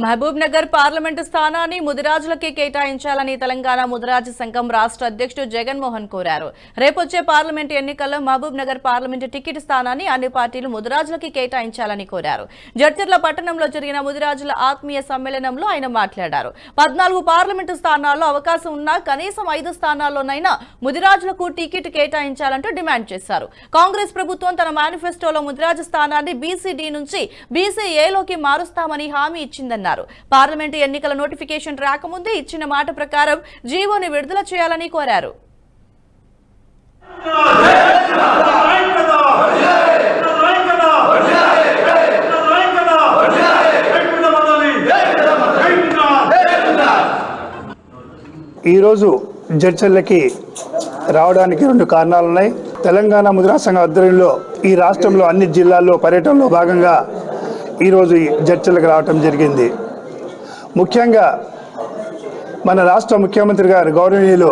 Mahabub Nagar parliament స్థానాన్ని ముదిరాజులకే కేటాయించాలని తెలంగాణ ముదిరాజు సంఘం రాష్ట్ర అధ్యక్షుడు జగన్మోహన్ కోరారు. రేపొచ్చే పార్లమెంటు ఎన్నికల్లో మహబూబ్ నగర్ పార్లమెంటు టికెట్ స్థానాన్ని అన్ని పార్టీలు ముదిరాజులకి కేటాయించాలని కోరారు. జడ్చర్ల పట్టణంలో జరిగిన ముదిరాజుల ఆత్మీయ సమ్మేళనంలో ఆయన మాట్లాడారు. 14 పార్లమెంటు స్థానాల్లో అవకాశం ఉన్నా కనీసం 5 స్థానాల్లోనైనా ముదిరాజులకు టికెట్ కేటాయించాలంటూ డిమాండ్ చేశారు. కాంగ్రెస్ ప్రభుత్వం తన మేనిఫెస్టోలో ముదిరాజు స్థానాన్ని బీసీడీ నుంచి బీసీఏలోకి మారుస్తామని హామీ ఇచ్చిందన్నారు. పార్లమెంటు ఎన్నికల నోటిఫికేషన్ రాకముందే ఇచ్చిన మాట ప్రకారం జీవోని విడుదల చేయాలని కోరారు. ఈరోజు జడ్చర్లకి రావడానికి 2 కారణాలున్నాయి. తెలంగాణ ముదిరా సంఘ ఆధ్వర్యంలో ఈ రాష్ట్రంలో అన్ని జిల్లాల్లో పర్యటనలో భాగంగా ఈరోజు జడ్చర్లకు రావటం జరిగింది. ముఖ్యంగా మన రాష్ట్ర ముఖ్యమంత్రి గారు గౌరవనీయులు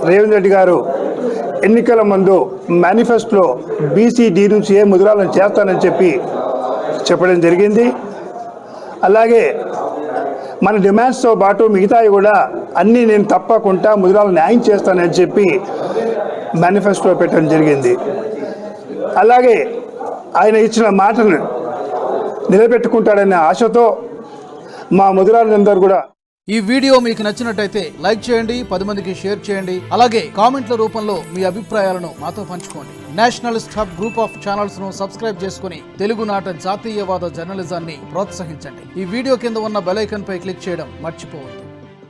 రేవంత్ రెడ్డి గారు ఎన్నికల ముందు మేనిఫెస్టోలో బీసీడీ నుంచి ఏ ముదిరాలను చేస్తానని చెప్పడం జరిగింది. అలాగే మన డిమాండ్స్తో పాటు మిగతాయి కూడా అన్నీ నేను తప్పకుండా ముదిరాలను న్యాయం చేస్తానని చెప్పి మేనిఫెస్టో పెట్టడం జరిగింది. అలాగే ఆయన ఇచ్చిన మాటను నిలబెట్టుకుంటాడనే ఆశతో మా ముదిరాలందరూ కూడా ఈ వీడియో మీకు నచ్చినట్టయితే లైక్ చేయండి, 10 మందికి షేర్ చేయండి. అలాగే కామెంట్ల రూపంలో మీ అభిప్రాయాలను మాతో పంచుకోండి. Nationalist hub group of channels ను సబ్స్క్రైబ్ చేసుకుని తెలుగునాట జాతీయవాద జర్నలిజాన్ని ప్రోత్సహించండి. ఈ వీడియో కింద ఉన్న బెల్ ఐకాన్ పై క్లిక్ చేయడం మర్చిపోవద్దు.